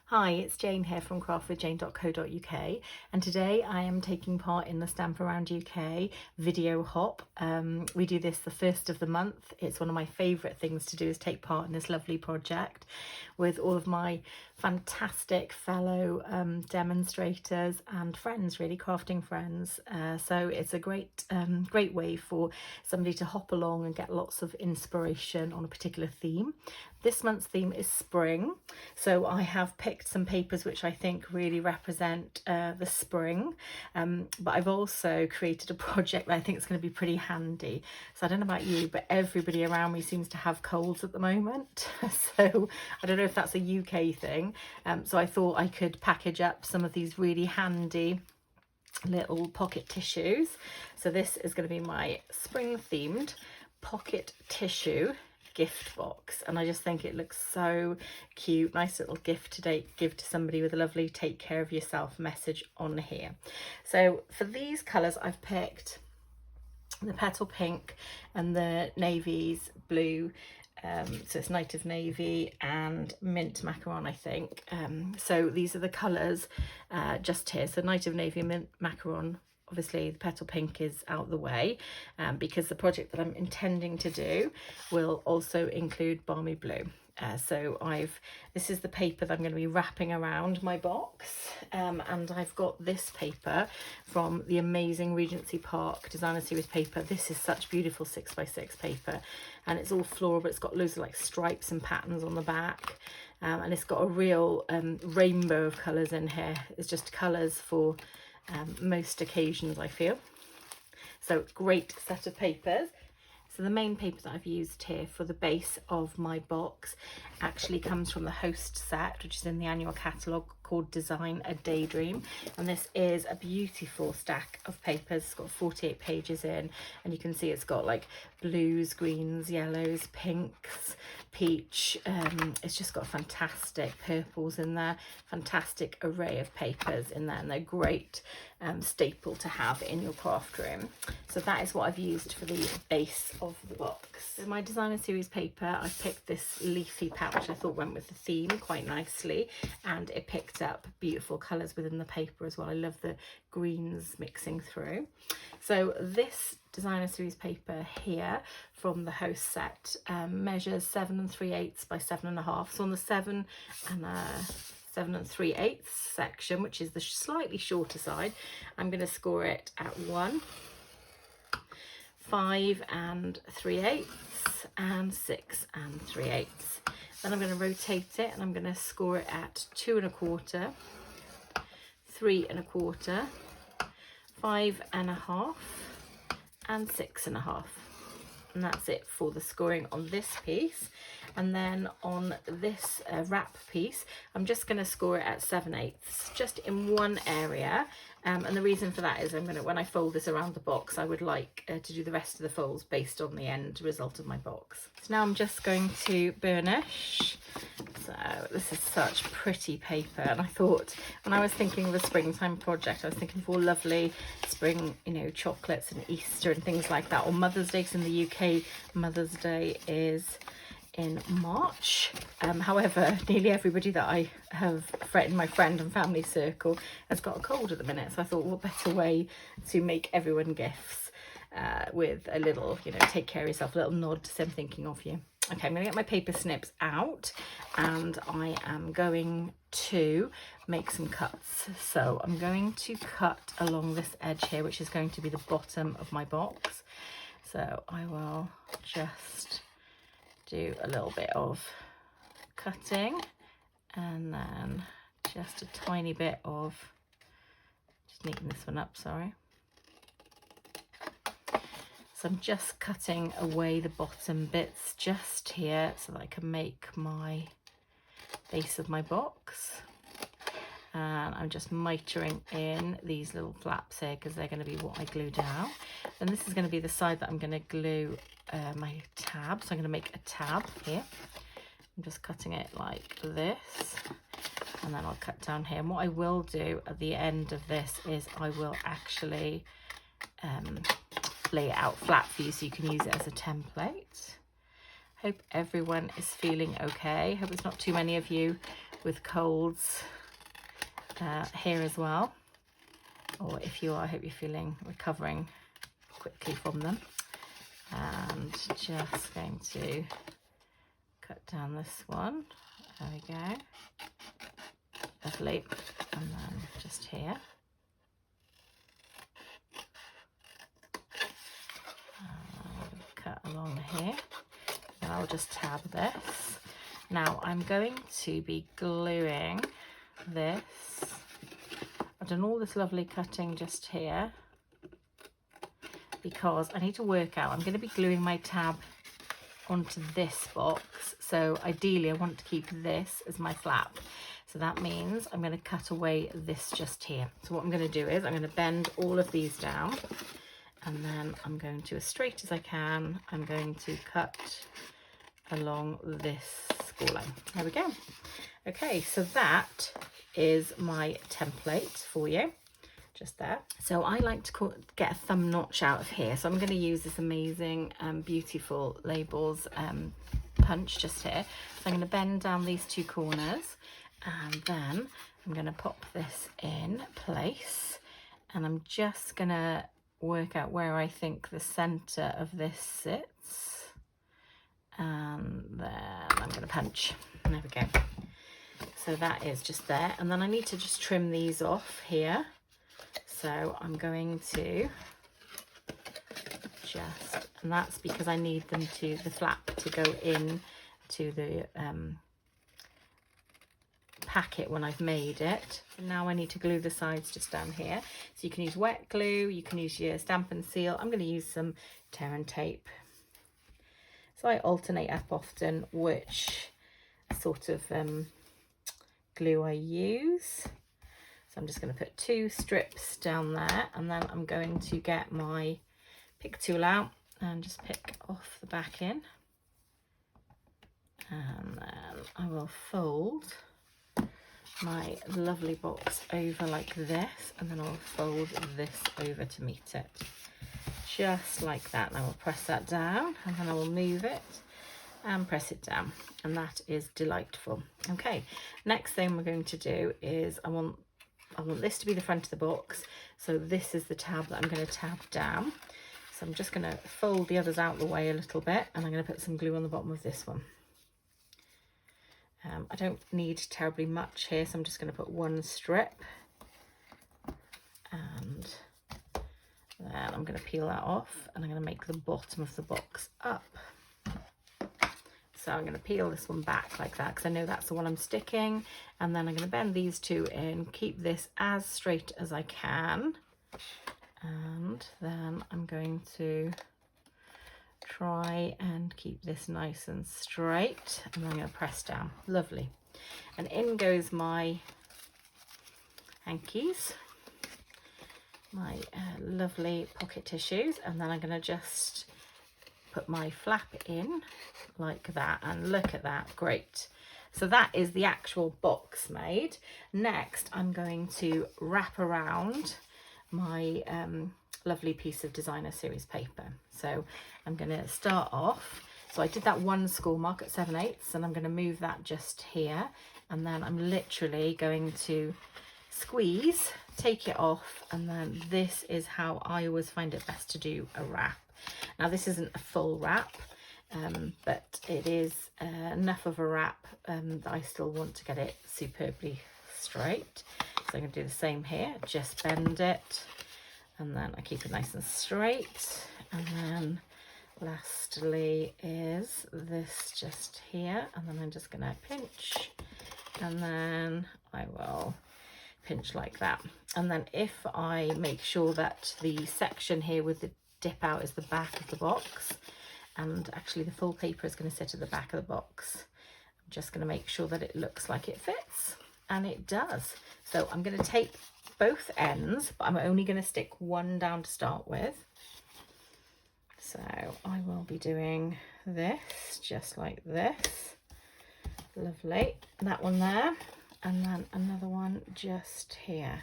Hi, it's Jane here from craftwithjayne.co.uk, and today I am taking part in the Stamp Around UK video hop. We do this the first of the month. It's one of my favourite things to do, is take part in this lovely project with all of my fantastic fellow demonstrators and friends, really crafting friends. So it's a great way for somebody to hop along and get lots of inspiration on a particular theme. This month's theme is spring, so I have picked some papers which I think really represent the spring, but I've also created a project that I think is going to be pretty handy. So I don't know about you, but everybody around me seems to have colds at the moment, so I don't know if that's a UK thing. So I thought I could package up some of these really handy little pocket tissues. So this is going to be my spring themed pocket tissue gift box, and I just think it looks so cute. Nice little gift to give to somebody with a lovely take care of yourself message on here. So for these colours I've picked the petal pink and the navy's blue. So it's Night of Navy and Mint Macaron, I think. So these are the colours just here. So Night of Navy, Mint Macaron. Obviously the petal pink is out the way because the project that I'm intending to do will also include balmy blue. This is the paper that I'm going to be wrapping around my box, and I've got this paper from the amazing Regency Park Designer Series paper. This is such beautiful 6x6 paper, and it's all floral, but it's got loads of like stripes and patterns on the back, and it's got a real rainbow of colours in here. It's just colours for most occasions, I feel. So great set of papers. So the main paper that I've used here for the base of my box actually comes from the host set, which is in the annual catalogue, called Design a Daydream, and this is a beautiful stack of papers. It's got 48 pages in, and you can see it's got like blues, greens, yellows, pinks, peach. It's just got fantastic purples in there, fantastic array of papers in there, and they're great staple to have in your craft room. So that is what I've used for the base of the box. So my Designer Series paper, I picked this leafy patch I thought went with the theme quite nicely, and it picked up beautiful colours within the paper as well. I love the greens mixing through. So this Designer Series paper here from the host set measures 7 3/8 by 7.5. So on the 7 3/8 section, which is the slightly shorter side, I'm going to score it at 1, 5 3/8, and 6 3/8. Then I'm going to rotate it, and I'm going to score it at 2 1/4, 3 1/4, 5 1/2, and 6 1/2. And that's it for the scoring on this piece. And then on this wrap piece, I'm just going to score it at 7/8, just in one area. And the reason for that is when I fold this around the box, I would like to do the rest of the folds based on the end result of my box. So now I'm just going to burnish. So this is such pretty paper, and I thought when I was thinking of a springtime project, I was thinking of all lovely spring, chocolates and Easter and things like that, or Mother's Day, because in the UK Mother's Day is in March. However, nearly everybody that I have in my friend and family circle has got a cold at the minute, so I thought what better way to make everyone gifts with a little, take care of yourself, a little nod to say I'm thinking of you. Okay, I'm going to get my paper snips out, and I am going to make some cuts. So I'm going to cut along this edge here, which is going to be the bottom of my box. So I will just do a little bit of cutting, and then just a tiny bit of, just neaten this one up, sorry. So I'm just cutting away the bottom bits just here so that I can make my base of my box. And I'm just mitering in these little flaps here because they're going to be what I glue down. And this is going to be the side that I'm going to glue my tab. So I'm going to make a tab here. I'm just cutting it like this, and then I'll cut down here. And what I will do at the end of this is I will actually lay it out flat for you so you can use it as a template. Hope everyone is feeling okay. Hope it's not too many of you with colds here as well, or if you are, I hope you're recovering quickly from them. And just going to cut down this one. There we go. Lovely. And then just here. Cut along here. And I'll just tab this. Now I'm going to be gluing this. I've done all this lovely cutting just here because I need to work out, I'm going to be gluing my tab onto this box. So ideally I want to keep this as my flap. So that means I'm going to cut away this just here. So what I'm going to do is I'm going to bend all of these down, and then I'm going to, as straight as I can, I'm going to cut along this score line. There we go. Okay, so that is my template for you, just there. So I like to get a thumb notch out of here. So I'm going to use this amazing, beautiful labels punch just here. So I'm going to bend down these two corners, and then I'm going to pop this in place, and I'm just going to work out where I think the center of this sits, and then I'm going to punch. There we go. So that is just there, and then I need to just trim these off here. So I'm going to just, and that's because I need them to, the flap to go in to the packet when I've made it. And now I need to glue the sides just down here. So you can use wet glue, you can use your Stampin' seal. I'm going to use some tear and tape. So I alternate up often which sort of glue I use. So I'm just going to put 2 strips down there, and then I'm going to get my pick tool out and just pick off the back in, and then I will fold my lovely box over like this, and then I'll fold this over to meet it, just like that. And I will press that down, and then I will move it and press it down, and that is delightful. Okay, next thing we're going to do is I want this to be the front of the box, so this is the tab that I'm going to tab down. So I'm just going to fold the others out the way a little bit, and I'm going to put some glue on the bottom of this one. I don't need terribly much here, so I'm just going to put 1 strip, and then I'm going to peel that off, and I'm going to make the bottom of the box up. So I'm going to peel this one back like that, because I know that's the one I'm sticking, and then I'm going to bend these 2 in, keep this as straight as I can, and then I'm going to try and keep this nice and straight, and then I'm going to press down. Lovely. And in goes my hankies, my lovely pocket tissues, and then I'm going to just put my flap in like that, and look at that, great. So that is the actual box made. Next I'm going to wrap around my lovely piece of designer series paper. So I'm going to start off, so I did that 1 score mark at 7/8, and I'm going to move that just here, and then I'm literally going to squeeze, take it off, and then this is how I always find it best to do a wrap. Now this isn't a full wrap, but it is enough of a wrap that I still want to get it superbly straight. So I'm going to do the same here, just bend it, and then I keep it nice and straight. And then lastly is this just here, and then I'm just going to pinch, and then I will pinch like that. And then if I make sure that the section here with the dip out is the back of the box, and actually the full paper is going to sit at the back of the box, I'm just going to make sure that it looks like it fits, and it does. So I'm going to tape both ends, but I'm only going to stick 1 down to start with. So I will be doing this just like this. Lovely. That one there, and then another one just here.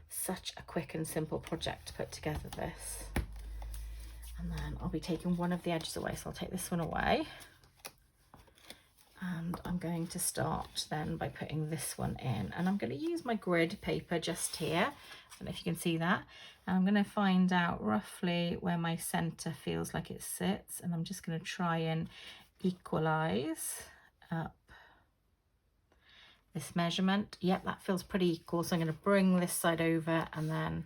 Such a quick and simple project to put together this. And then I'll be taking one of the edges away, so I'll take this one away, And I'm going to start then by putting this one in, and I'm going to use my grid paper just here. I don't know if you can see that. And I'm going to find out roughly where my center feels like it sits, and I'm just going to try and equalize up this measurement. Yep, that feels pretty equal. So I'm going to bring this side over, and then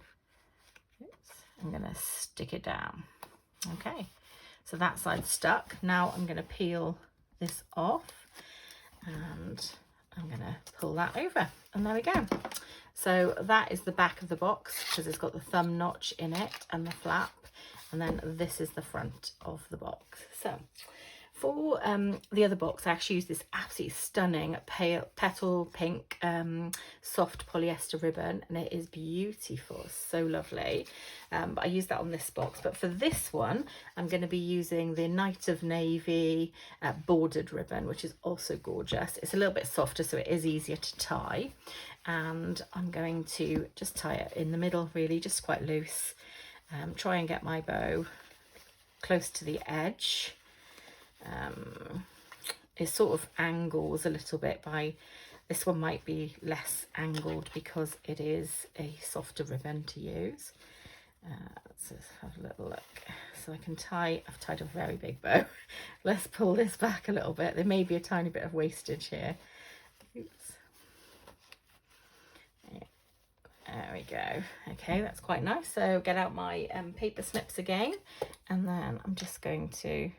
I'm going to stick it down. Okay, so that side's stuck. Now I'm going to peel this off, and I'm going to pull that over, and there we go. So that is the back of the box, because it's got the thumb notch in it and the flap, and then this is the front of the box. So for the other box, I actually used this absolutely stunning pale petal pink soft polyester ribbon, and it is beautiful, so lovely. But I used that on this box. But for this one, I'm going to be using the Night of Navy bordered ribbon, which is also gorgeous. It's a little bit softer, so it is easier to tie. And I'm going to just tie it in the middle, really, just quite loose. Try and get my bow close to the edge. It sort of angles a little bit. This one might be less angled because it is a softer ribbon to use. Let's just have a little look. So I can I've tied a very big bow. Let's pull this back a little bit. There may be a tiny bit of wastage here. Oops. Yeah. There we go. Okay, that's quite nice. So get out my paper snips again, and then I'm just going to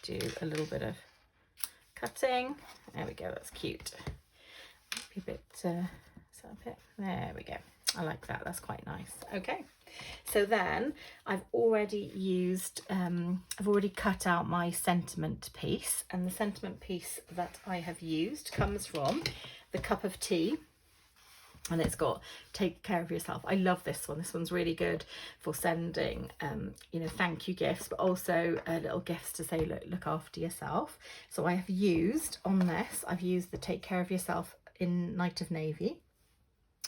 do a little bit of cutting. There we go, that's cute. Be a bit, is that a bit? There we go. I like that, that's quite nice. Okay, so then I've already used, I've already cut out my sentiment piece, and the sentiment piece that I have used comes from the Cup of Tea. And it's got Take Care of Yourself. I love this one. This one's really good for sending, you know, thank you gifts, but also little gifts to say, look after yourself. So I have used on this, I've used the Take Care of Yourself in Night of Navy.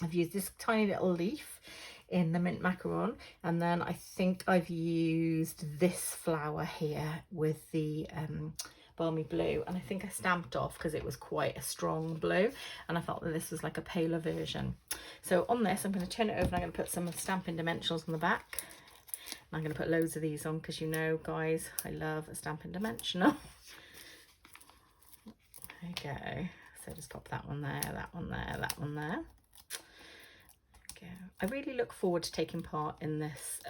I've used this tiny little leaf in the mint macaron, and then I think I've used this flower here with the balmy blue, and I think I stamped off because it was quite a strong blue, and I felt that this was like a paler version. So on this, I'm going to turn it over, and I'm going to put some of Stampin' Dimensionals on the back. And I'm going to put loads of these on because, you know, guys, I love a Stampin' Dimensional. There you go. So just pop that one there, that one there, that one there. I really look forward to taking part in this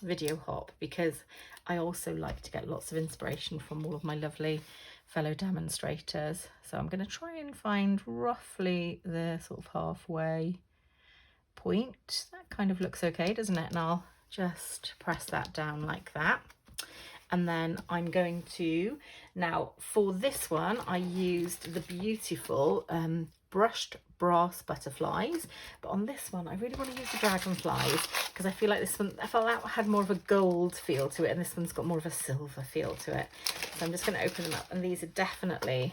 video hop, because I also like to get lots of inspiration from all of my lovely fellow demonstrators. So I'm going to try and find roughly the sort of halfway point. That kind of looks okay, doesn't it? And I'll just press that down like that. And then I'm going to, now for this one, I used the beautiful brushed brass butterflies, but on this one I really want to use the dragonflies, because I feel like this one, I felt that had more of a gold feel to it, and this one's got more of a silver feel to it. So I'm just going to open them up, and these are definitely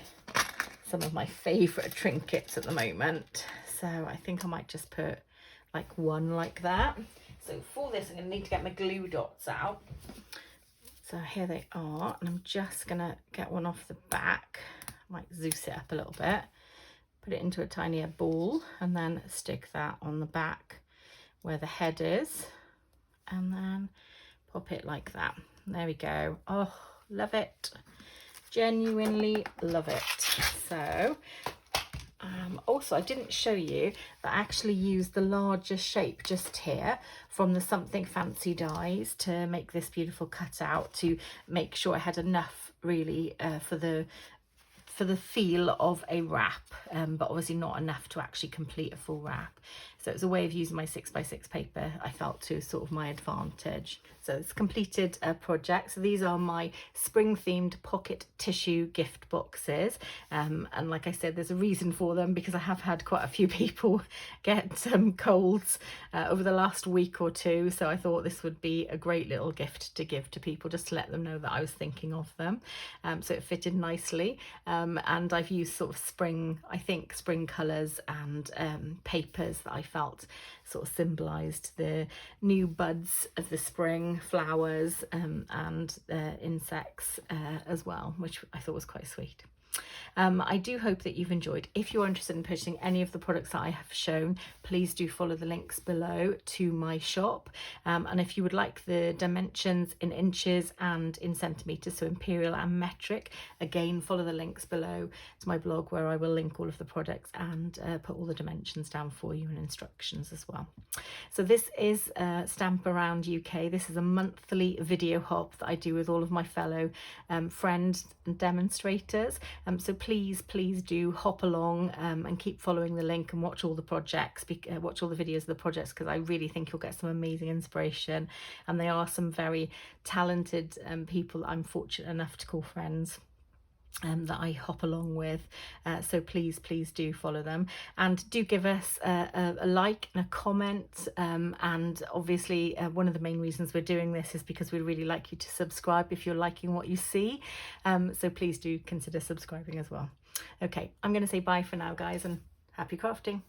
some of my favourite trinkets at the moment. So I think I might just put like one like that. So for this, I'm going to need to get my glue dots out. So here they are, and I'm just going to get one off the back. I might Zeus it up a little bit. Put it into a tinier ball, and then stick that on the back where the head is, and then pop it like that. There we go. Oh, love it. Genuinely love it. So also, I didn't show you that I actually used the larger shape just here from the Something Fancy dies to make this beautiful cutout, to make sure I had enough really for the feel of a wrap, but obviously not enough to actually complete a full wrap. So it's a way of using my 6x6 paper, I felt, to sort of my advantage. So it's completed a project. So these are my spring themed pocket tissue gift boxes. And like I said, there's a reason for them, because I have had quite a few people get colds over the last week or two. So I thought this would be a great little gift to give to people, just to let them know that I was thinking of them. So it fitted nicely. And I've used sort of spring, I think spring colours and papers that I felt sort of symbolised the new buds of the spring, flowers and insects as well, which I thought was quite sweet. I do hope that you've enjoyed. If you're interested in purchasing any of the products that I have shown, please do follow the links below to my shop. And if you would like the dimensions in inches and in centimetres, so imperial and metric, again, follow the links below to my blog, where I will link all of the products and put all the dimensions down for you and instructions as well. So this is Stamp Around UK. This is a monthly video hop that I do with all of my fellow friends and demonstrators. So please do hop along and keep following the link and watch all the projects, watch all the videos of the projects, because I really think you'll get some amazing inspiration, and they are some very talented people I'm fortunate enough to call friends. That I hop along with, so please do follow them, and do give us a like and a comment, and obviously one of the main reasons we're doing this is because we'd really like you to subscribe if you're liking what you see, so please do consider subscribing as well. Okay, I'm going to say bye for now, guys, and happy crafting.